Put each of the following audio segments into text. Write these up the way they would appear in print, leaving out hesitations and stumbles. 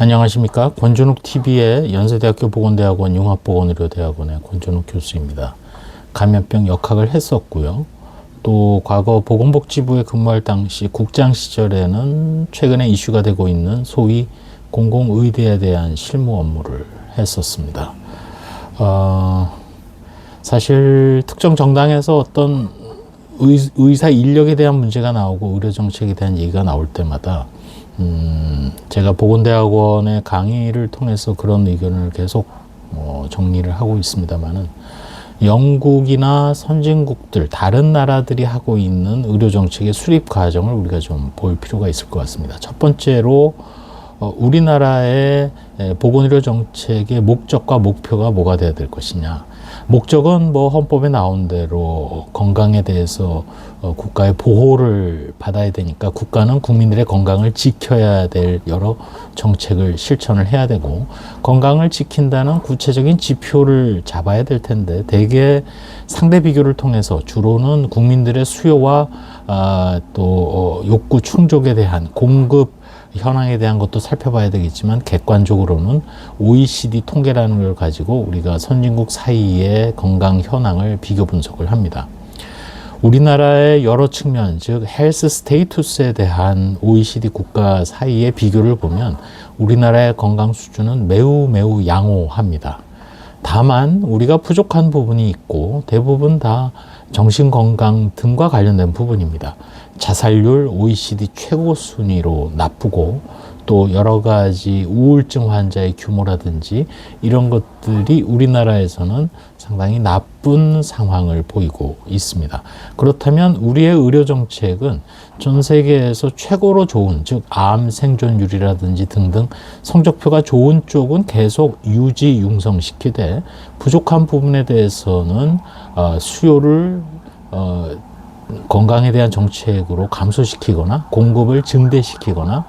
안녕하십니까. 권준욱 TV의 연세대학교 보건대학원 융합보건의료대학원의 권준욱 교수입니다. 감염병 역학을 했었고요. 또 과거 보건복지부에 근무할 당시 국장 시절에는 최근에 이슈가 되고 있는 소위 공공의대에 대한 실무 업무를 했었습니다. 사실 특정 정당에서 어떤 의사 인력에 대한 문제가 나오고 의료정책에 대한 얘기가 나올 때마다 제가 보건대학원의 강의를 통해서 그런 의견을 계속 정리를 하고 있습니다만은, 영국이나 선진국들, 다른 나라들이 하고 있는 의료정책의 수립 과정을 우리가 좀 볼 필요가 있을 것 같습니다. 첫 번째로 우리나라의 보건의료 정책의 목적과 목표가 뭐가 돼야 될 것이냐. 목적은 헌법에 나온 대로 건강에 대해서 국가의 보호를 받아야 되니까 국가는 국민들의 건강을 지켜야 될 여러 정책을 실천을 해야 되고, 건강을 지킨다는 구체적인 지표를 잡아야 될 텐데, 대개 상대 비교를 통해서 주로는 국민들의 수요와 또 욕구 충족에 대한 공급 현황에 대한 것도 살펴봐야 되겠지만, 객관적으로는 OECD 통계라는 걸 가지고 우리가 선진국 사이의 건강 현황을 비교 분석을 합니다. 우리나라의 여러 측면, 즉 헬스 스테이투스에 대한 OECD 국가 사이의 비교를 보면 우리나라의 건강 수준은 매우 양호합니다. 다만 우리가 부족한 부분이 있고, 대부분 다 정신건강 등과 관련된 부분입니다. 자살률 OECD 최고 순위로 나쁘고, 또 여러 가지 우울증 환자의 규모라든지 이런 것들이 우리나라에서는 상당히 나쁜 상황을 보이고 있습니다. 그렇다면 우리의 의료 정책은 전 세계에서 최고로 좋은, 즉 암 생존율이라든지 등등 성적표가 좋은 쪽은 계속 유지 융성시키되, 부족한 부분에 대해서는 수요를 건강에 대한 정책으로 감소시키거나 공급을 증대시키거나,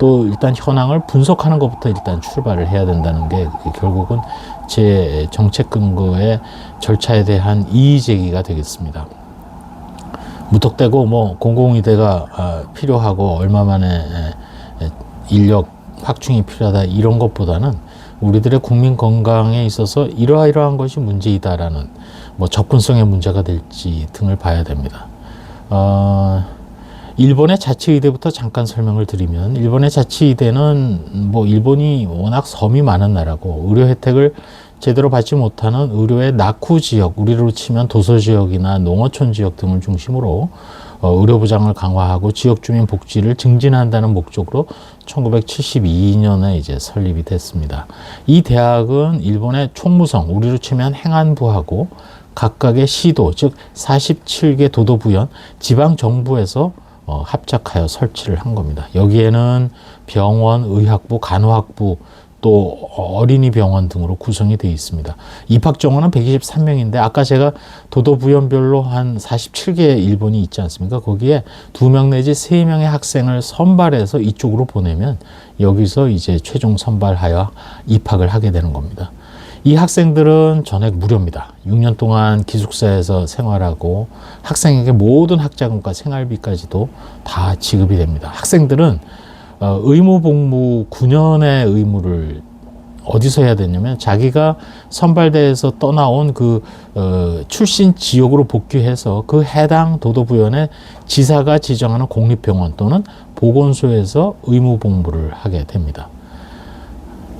또 일단 현황을 분석하는 것부터 일단 출발을 해야 된다는 게 결국은 제 정책 근거의 절차에 대한 이의 제기가 되겠습니다. 무턱대고 공공의대가 필요하고 얼마 만에 인력 확충이 필요하다 이런 것보다는 우리들의 국민 건강에 있어서 이러한 것이 문제이다라는 접근성의 문제가 될지 등을 봐야 됩니다. 일본의 자치의대부터 잠깐 설명을 드리면, 일본의 자치의대는 일본이 워낙 섬이 많은 나라고 의료 혜택을 제대로 받지 못하는 의료의 낙후 지역, 우리로 치면 도서지역이나 농어촌 지역 등을 중심으로 의료 보장을 강화하고 지역 주민 복지를 증진한다는 목적으로 1972년에 이제 설립이 됐습니다. 이 대학은 일본의 총무성, 우리로 치면 행안부하고 각각의 시도, 즉 47개 도도부현, 지방정부에서 합작하여 설치를 한 겁니다. 여기에는 병원, 의학부, 간호학부, 또 어린이 병원 등으로 구성이 되어 있습니다. 입학 정원은 123명인데 아까 제가 도도부현별로 한 47개의 일본이 있지 않습니까? 거기에 2명 내지 3명의 학생을 선발해서 이쪽으로 보내면 여기서 이제 최종 선발하여 입학을 하게 되는 겁니다. 이 학생들은 전액 무료입니다. 6년 동안 기숙사에서 생활하고 학생에게 모든 학자금과 생활비까지도 다 지급이 됩니다. 학생들은 의무복무 9년의 의무를 어디서 해야 되냐면, 자기가 선발대에서 떠나온 출신 지역으로 복귀해서 그 해당 도도부현의 지사가 지정하는 공립병원 또는 보건소에서 의무복무를 하게 됩니다.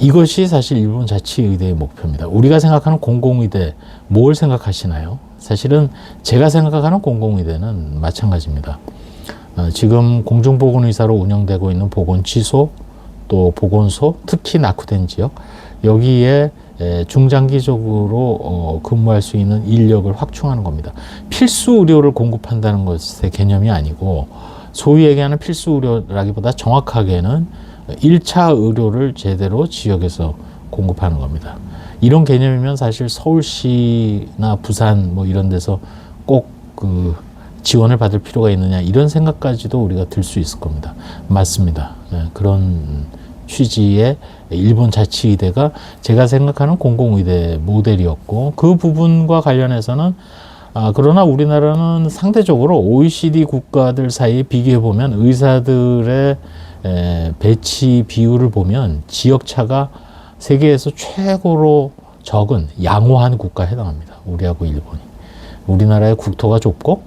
이것이 사실 일본 자치의대의 목표입니다. 우리가 생각하는 공공의대, 뭘 생각하시나요? 사실은 제가 생각하는 공공의대는 마찬가지입니다. 지금 공중보건의사로 운영되고 있는 보건지소, 또 보건소, 특히 낙후된 지역, 여기에 중장기적으로 근무할 수 있는 인력을 확충하는 겁니다. 필수 의료를 공급한다는 것의 개념이 아니고, 소위 얘기하는 필수 의료라기보다 정확하게는 1차 의료를 제대로 지역에서 공급하는 겁니다. 이런 개념이면 사실 서울시나 부산 이런 데서 꼭 지원을 받을 필요가 있느냐, 이런 생각까지도 우리가 들 수 있을 겁니다. 맞습니다. 그런 취지의 일본 자치의대가 제가 생각하는 공공의대 모델이었고, 그 부분과 관련해서는 그러나 우리나라는 상대적으로 OECD 국가들 사이에 비교해 보면 의사들의 배치 비율을 보면 지역차가 세계에서 최고로 적은 양호한 국가에 해당합니다. 우리하고 일본이. 우리나라의 국토가 좁고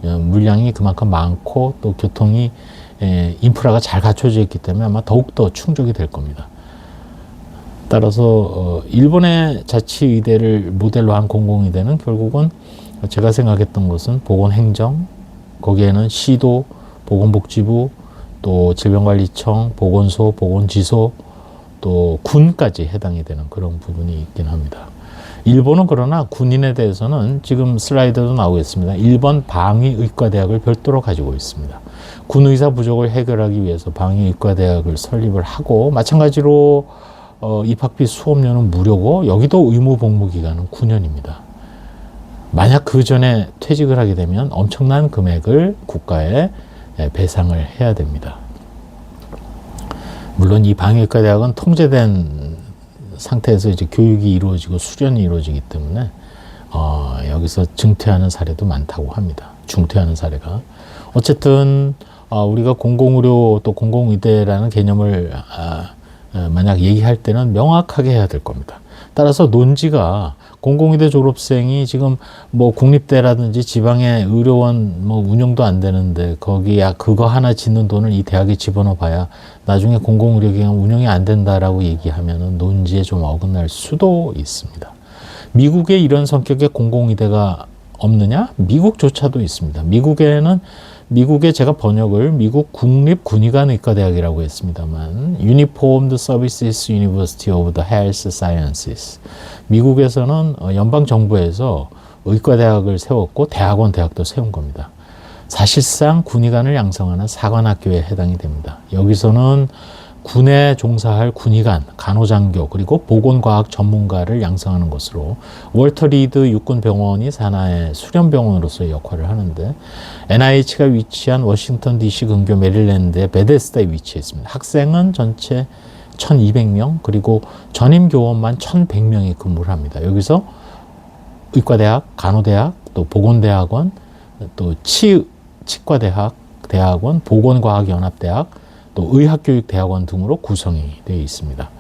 물량이 그만큼 많고 또 교통이 인프라가 잘 갖춰져 있기 때문에 아마 더욱더 충족이 될 겁니다. 따라서 일본의 자치의대를 모델로 한 공공의대는 결국은 제가 생각했던 것은 보건행정, 거기에는 시도, 보건복지부, 또 질병관리청, 보건소, 보건지소, 또 군까지 해당이 되는 그런 부분이 있긴 합니다. 일본은 그러나 군인에 대해서는 지금 슬라이드도 나오고 있습니다. 일본 방위의과대학을 별도로 가지고 있습니다. 군의사 부족을 해결하기 위해서 방위의과대학을 설립을 하고, 마찬가지로 입학비 수업료는 무료고 여기도 의무 복무 기간은 9년입니다. 만약 그 전에 퇴직을 하게 되면 엄청난 금액을 국가에 배상을 해야 됩니다. 물론 이 방위의과 대학은 통제된 상태에서 이제 교육이 이루어지고 수련이 이루어지기 때문에 여기서 증퇴하는 사례도 많다고 합니다. 중퇴하는 사례가. 어쨌든 우리가 공공의료 또 공공의대라는 개념을 만약 얘기할 때는 명확하게 해야 될 겁니다. 따라서 논지가 공공의대 졸업생이 지금 뭐 국립대라든지 지방의 의료원 뭐 운영도 안 되는데 거기야 그거 하나 짓는 돈을 이 대학에 집어넣어 봐야 나중에 공공의료기관 운영이 안 된다라고 얘기하면은 논지에 좀 어긋날 수도 있습니다. 미국에 이런 성격의 공공의대가 없느냐? 미국조차도 있습니다. 미국에 제가 번역을 미국 국립군의관의과대학이라고 했습니다만 Uniformed Services University of the Health Sciences. 미국에서는 연방정부에서 의과대학을 세웠고 대학도 세운 겁니다. 사실상 군의관을 양성하는 사관학교에 해당이 됩니다. 여기서는 군에 종사할 군의관, 간호장교, 그리고 보건과학 전문가를 양성하는 것으로 월터 리드 육군병원이 산하의 수련병원으로서의 역할을 하는데, NIH가 위치한 워싱턴 DC 근교 메릴랜드의 베데스다에 위치해 있습니다. 학생은 전체 1200명, 그리고 전임 교원만 1100명이 근무를 합니다. 여기서 의과대학, 간호대학, 또 보건대학원, 또 치과대학, 대학원, 보건과학연합대학, 또 의학교육대학원 등으로 구성이 되어 있습니다.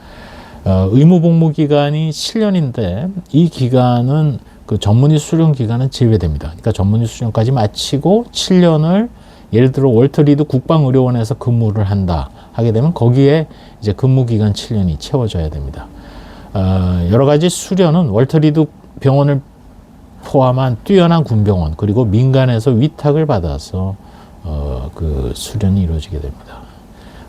의무복무기간이 7년인데 이 기간은 그 전문의 수련 기간은 제외됩니다. 그러니까 전문의 수련까지 마치고 7년을 예를 들어 월터 리드 국방의료원에서 근무를 한다 하게 되면 거기에 이제 근무기간 7년이 채워져야 됩니다. 여러 가지 수련은 월터 리드 병원을 포함한 뛰어난 군병원 그리고 민간에서 위탁을 받아서 그 수련이 이루어지게 됩니다.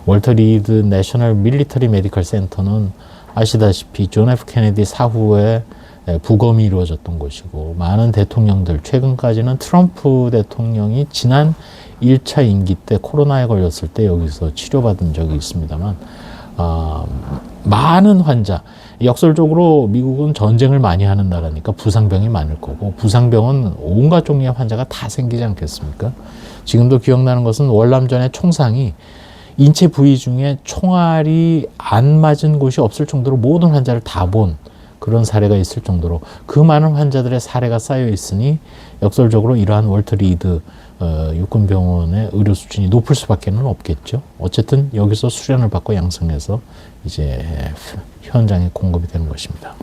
월터 리드 내셔널 밀리터리 메디컬 센터는 아시다시피 존 F 케네디 사후에 부검이 이루어졌던 곳이고, 많은 대통령들, 최근까지는 트럼프 대통령이 지난 1차 임기 때 코로나에 걸렸을 때 여기서 치료받은 적이 있습니다만, 많은 환자, 역설적으로 미국은 전쟁을 많이 하는 나라니까 부상병이 많을 거고, 부상병은 온갖 종류의 환자가 다 생기지 않겠습니까? 지금도 기억나는 것은 월남전의 총상이 인체 부위 중에 총알이 안 맞은 곳이 없을 정도로 모든 환자를 다 본 그런 사례가 있을 정도로 그 많은 환자들의 사례가 쌓여 있으니 역설적으로 이러한 월터 리드 육군병원의 의료 수준이 높을 수밖에 없겠죠. 어쨌든 여기서 수련을 받고 양성해서 이제 현장에 공급이 되는 것입니다.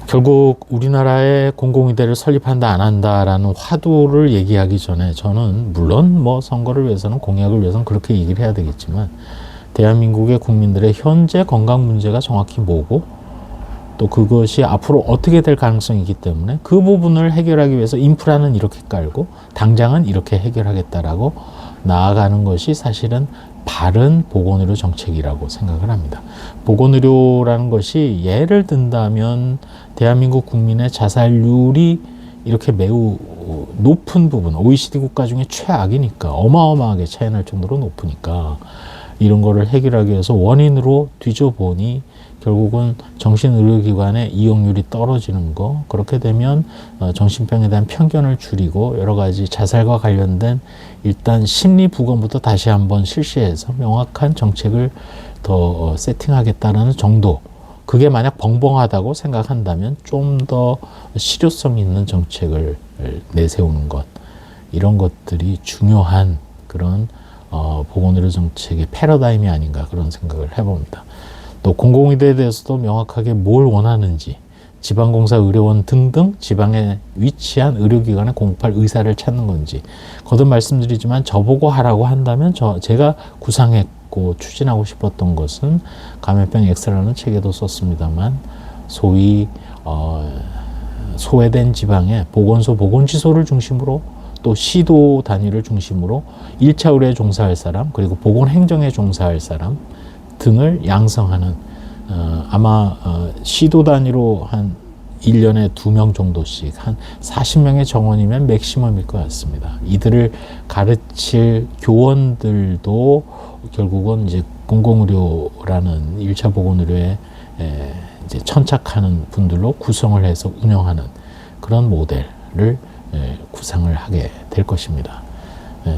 결국 우리나라에 공공의대를 설립한다 안 한다라는 화두를 얘기하기 전에 저는 물론 뭐 선거를 위해서는 공약을 위해서는 그렇게 얘기를 해야 되겠지만, 대한민국의 국민들의 현재 건강 문제가 정확히 뭐고 또 그것이 앞으로 어떻게 될 가능성이 있기 때문에 그 부분을 해결하기 위해서 인프라는 이렇게 깔고 당장은 이렇게 해결하겠다라고 나아가는 것이 사실은 바른 보건의료 정책이라고 생각을 합니다. 보건의료라는 것이 예를 든다면 대한민국 국민의 자살률이 이렇게 매우 높은 부분, OECD 국가 중에 최악이니까 어마어마하게 차이 날 정도로 높으니까 이런 거를 해결하기 위해서 원인으로 뒤져보니 결국은 정신의료기관의 이용률이 떨어지는 거, 그렇게 되면 정신병에 대한 편견을 줄이고 여러 가지 자살과 관련된 일단 심리 부검부터 다시 한번 실시해서 명확한 정책을 더 세팅하겠다는 정도, 그게 만약 벙벙하다고 생각한다면 좀 더 실효성 있는 정책을 내세우는 것, 이런 것들이 중요한 그런 보건의료 정책의 패러다임이 아닌가 그런 생각을 해봅니다. 또 공공의대에 대해서도 명확하게 뭘 원하는지, 지방공사 의료원 등등 지방에 위치한 의료기관에 공급할 의사를 찾는 건지, 거듭 말씀드리지만 저보고 하라고 한다면 제가 구상했고 추진하고 싶었던 것은 감염병 X라는 책에도 썼습니다만, 소위 소외된 지방의 보건소, 보건시설을 중심으로 또 시도 단위를 중심으로 1차 의료에 종사할 사람, 그리고 보건행정에 종사할 사람 등을 양성하는, 아마 시도 단위로 한 1년에 2명 정도씩 한 40명의 정원이면 맥시멈일 것 같습니다. 이들을 가르칠 교원들도 결국은 이제 공공의료라는 1차 보건의료에 이제 천착하는 분들로 구성을 해서 운영하는 그런 모델을 구상을 하게 될 것입니다.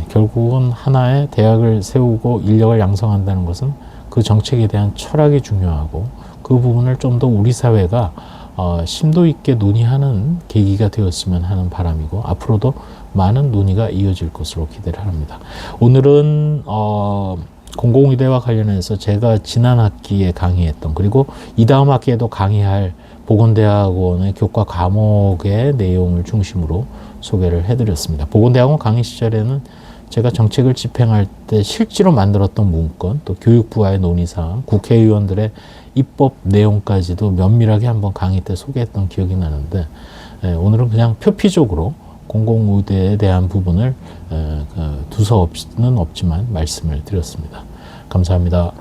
결국은 하나의 대학을 세우고 인력을 양성한다는 것은 그 정책에 대한 철학이 중요하고, 그 부분을 좀 더 우리 사회가 심도 있게 논의하는 계기가 되었으면 하는 바람이고, 앞으로도 많은 논의가 이어질 것으로 기대를 합니다. 오늘은 공공의대와 관련해서 제가 지난 학기에 강의했던, 그리고 이 다음 학기에도 강의할 보건대학원의 교과 과목의 내용을 중심으로 소개를 해드렸습니다. 보건대학원 강의 시절에는 제가 정책을 집행할 때 실제로 만들었던 문건, 또 교육부와의 논의사항, 국회의원들의 입법 내용까지도 면밀하게 한번 강의 때 소개했던 기억이 나는데, 오늘은 그냥 표피적으로 공공의대에 대한 부분을 두서없이는 없지만 말씀을 드렸습니다. 감사합니다.